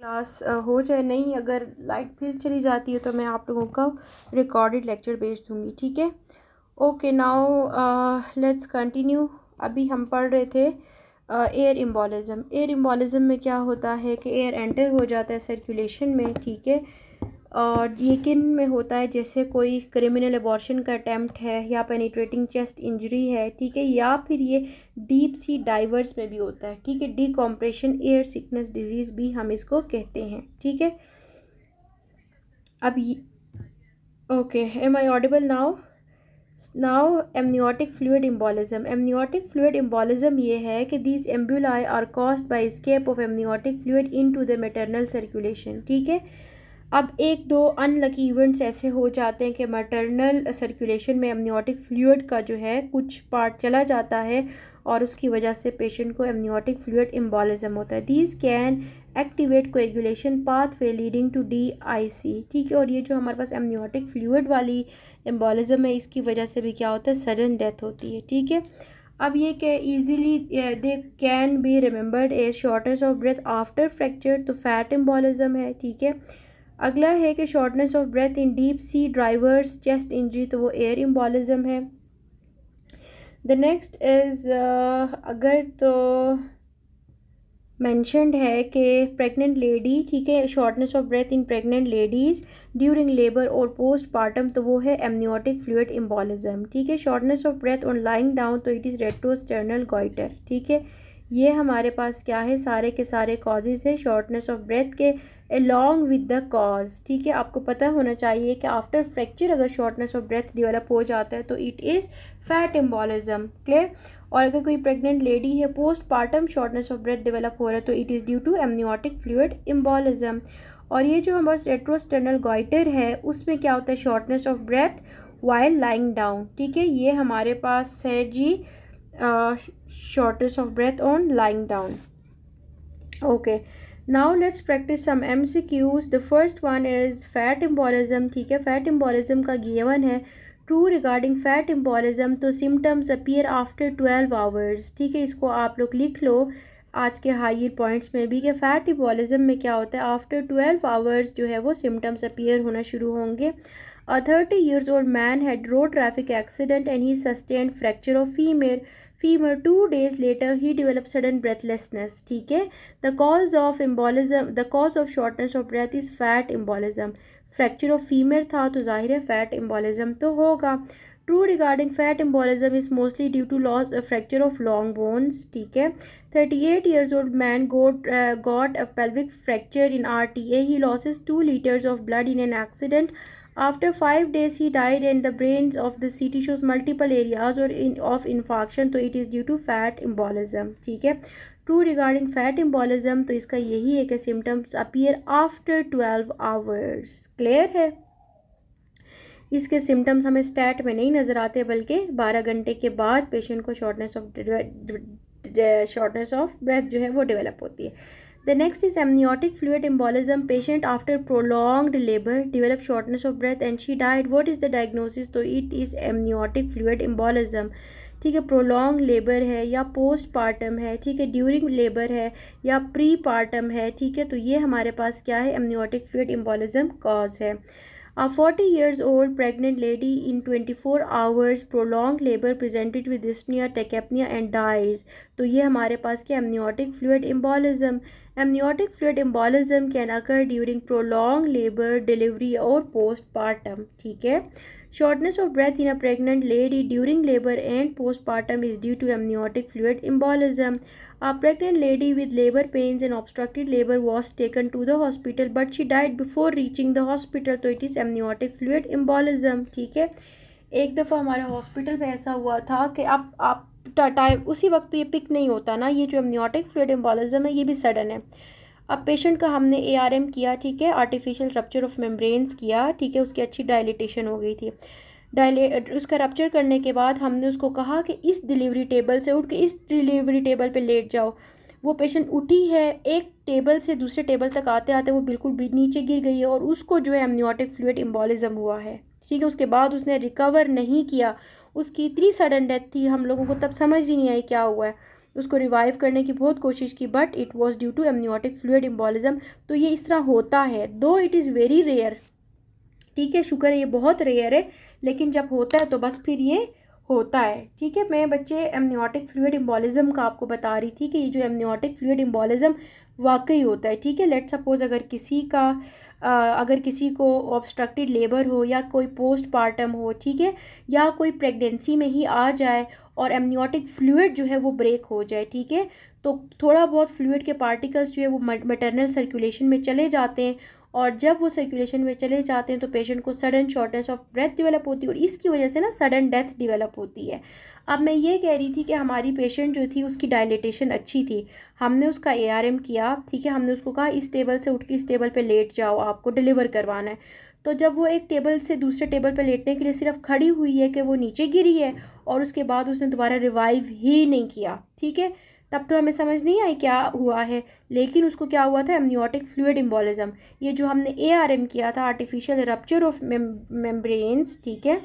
Class हो जाए, नहीं अगर लाइट फिर चली जाती है तो मैं आप लोगों का रिकॉर्डेड लेक्चर भेज दूँगी, ठीक है। Okay, now let's continue. अभी हम पढ़ रहे थे एयर एम्बोलिज्म। एयर एम्बोलिज्म में क्या होता है कि एयर एंटर हो जाता है सर्कुलेशन में, ठीक है। और ये किन में होता है, जैसे कोई क्रिमिनल अबॉर्शन का अटैम्प्ट है या पेनिट्रेटिंग चेस्ट इंजरी है, ठीक है, या फिर ये डीप सी डाइवर्स में भी होता है, ठीक है। डीकॉम्प्रेशन एयर सिकनेस डिजीज़ भी हम इसको कहते हैं, ठीक है। अब okay, am I audible now? Now amniotic fluid embolism. Amniotic fluid embolism ये है कि these emboli are caused by escape of amniotic fluid into the maternal circulation, ठीक है। अब एक दो अनलकी इवेंट्स ऐसे हो जाते हैं कि मैटरनल सर्कुलेशन में एमनियोटिक फ्लूइड का जो है कुछ पार्ट चला जाता है और उसकी वजह से पेशेंट को एमनियोटिक फ्लूइड एम्बोलिज्म होता है। These can activate coagulation pathway leading to DIC, ठीक है। और ये जो हमारे पास एमनियोटिक फ्लूइड वाली एम्बोलिज्म है, इसकी वजह से भी क्या होता है, सडन डेथ होती है, ठीक है। अब ये कि easily they can be remembered as shortness of breath after fracture, तो फैट एम्बोलिज्म है, ठीक है। अगला है कि shortness of breath in deep sea drivers chest injury, तो वो एयर एम्बोलिज्म है। द नेक्स्ट इज़ अगर तो मैंशनड है कि प्रेग्नेंट लेडी, ठीक है, shortness of breath in pregnant ladies during labour और पोस्ट पार्टम, तो वो है एमनियोटिक फ्लूइड एम्बोलिज्म, ठीक है। Shortness of breath on lying down, तो इट इज़ रेट्रोस्टर्नल गॉइटर, ठीक है। ये हमारे पास क्या है, सारे के सारे कॉजेज़ है शॉर्टनेस ऑफ ब्रेथ के अलॉन्ग विद द कॉज, ठीक है। आपको पता होना चाहिए कि आफ्टर फ्रैक्चर अगर शॉर्टनेस ऑफ ब्रेथ डेवलप हो जाता है तो it is fat embolism, clear. और अगर कोई प्रेग्नेंट लेडी है postpartum shortness of breath develop हो रहा है तो it is due to amniotic fluid embolism. और ये जो हमारा रेट्रोस्टर्नल गॉइटर है उसमें क्या होता है, shortness of breath while lying down, ठीक है। ये हमारे पास है जी shortness of breath on lying down. Okay, now let's practise some MCQs। The first one is fat embolism, ठीक है। फैट एम्बोलिज्म का गिवन है ट्रू रिगार्डिंग फैट एम्बोलिज्म, तो सिम्टम्स अपीयर आफ्टर 12 आवर्स, ठीक है। इसको आप लोग लिख लो आज के हायर पॉइंट्स में भी कि फैट एम्बोलिज्म में क्या होता है, आफ्टर 12 आवर्स जो है वो सिम्टम्स अपीयर होना शुरू होंगे। A 30 years old man had road traffic accident and he sustained fracture of femur. 2 days later he developed sudden breathlessness, ठीक है। The cause of shortness of breath is fat embolism. Fracture of femur था तो जाहिर है fat embolism तो होगा। True regarding fat embolism is mostly due to loss fracture of long bones, ठीक है। 38 years old man got a pelvic fracture in RTA. He loses 2 liters of blood in an accident. After 5 days he died and the brains of the CT shows multiple areas of infarction, तो it is due to fat embolism, ठीक है। True regarding fat embolism, तो इसका यही है कि symptoms appear after 12 hours, clear है। इसके सिम्टम्स हमें स्टैट में नहीं नज़र आते बल्कि 12 घंटे के बाद पेशेंट को शॉर्टनेस ऑफ ब्रेथ जो है वो डेवलप होती है। The next is amniotic fluid embolism. Patient after prolonged labor developed shortness of breath and she died. What is the diagnosis? तो it is amniotic fluid embolism, ठीक है। Prolong labour है या पोस्ट पार्टम है, ठीक है, ड्यूरिंग लेबर है या प्री पार्टम है, ठीक है। तो ये हमारे पास क्या है, एमनियोटिक फ्लूइड एम्बोलिज्म कॉज है। A 40 years old pregnant lady in 24 hours prolonged labor presented with dyspnea, tachypnea and dies. तो ये हमारे पास क्या, amniotic fluid embolism. Amniotic fluid embolism can occur during prolonged labor, delivery और postpartum, ठीक है। Shortness of breath in a pregnant lady during labor and postpartum is due to amniotic fluid embolism. A pregnant lady with labor pains and obstructed labor was taken to the hospital but she died before reaching the hospital, तो it is amniotic fluid embolism, ठीक है। एक दफ़ा हमारे hospital में ऐसा हुआ था कि आप टाइम उसी वक्त तो ये पिक नहीं होता ना, ये जो amniotic fluid embolism है ये भी सडन है। अब पेशेंट का हमने ARM किया, ठीक है, आर्टिफिशियल रप्चर ऑफ मेम्ब्रेन्स किया, ठीक है, उसकी अच्छी डायलिटेशन हो गई थी। उसका रप्चर करने के बाद हमने उसको कहा कि इस डिलीवरी टेबल से उठ के इस डिलीवरी टेबल पे लेट जाओ। वो पेशेंट उठी है, एक टेबल से दूसरे टेबल तक आते आते वो बिल्कुल नीचे गिर गई है और उसको जो है एमनियोटिक फ्लूइड एम्बोलिज्म हुआ है, ठीक है। उसके बाद उसने रिकवर नहीं किया, उसकी इतनी सडन डेथ थी हम लोगों को तब समझ ही नहीं आई क्या हुआ है। उसको रिवाइव करने की बहुत कोशिश की, but it was due to amniotic fluid embolism. तो ये इस तरह होता है, दो इट इज़ वेरी रेयर, ठीक है, शुक्र है ये बहुत रेयर है, लेकिन जब होता है तो बस फिर ये होता है, ठीक है। मैं बच्चे एमनियोटिक फ्लूइड एम्बोलिज्म का आपको बता रही थी कि ये जो एमनियोटिक फ्लूइड एम्बोलिज्म वाकई होता है, ठीक है। लेट सपोज अगर किसी को ऑब्स्ट्रक्टेड लेबर हो या कोई पोस्टपार्टम हो, ठीक है, या कोई प्रेगनेंसी में ही आ जाए और एमनियोटिक फ्लूइड जो है वो ब्रेक हो जाए, ठीक है, तो थोड़ा बहुत फ्लूइड के पार्टिकल्स जो है वो मैटरनल सर्कुलेशन में चले जाते हैं, और जब वो सर्कुलेशन में चले जाते हैं तो पेशेंट को sudden shortness of breath develop होती है, और इसकी वजह से ना सडन डेथ डेवलप होती है। अब मैं ये कह रही थी कि हमारी पेशेंट जो थी उसकी डायलिटेशन अच्छी थी, हमने उसका ARM किया, ठीक है, हमने उसको कहा इस टेबल से उठ के इस टेबल पे लेट जाओ, आपको डिलीवर करवाना है। तो जब वो एक टेबल से दूसरे टेबल पे लेटने के लिए सिर्फ खड़ी हुई है कि वो नीचे गिरी है, और उसके बाद उसने दोबारा रिवाइव ही नहीं किया, ठीक है, तब तो हमें समझ नहीं आई क्या हुआ है। लेकिन उसको क्या हुआ था, एमनियोटिक फ्लूइड एम्बोलिज्म। ये जो हमने ARM किया था, आर्टिफिशियल रप्चर ऑफ मेम्ब्रेन्स, ठीक है,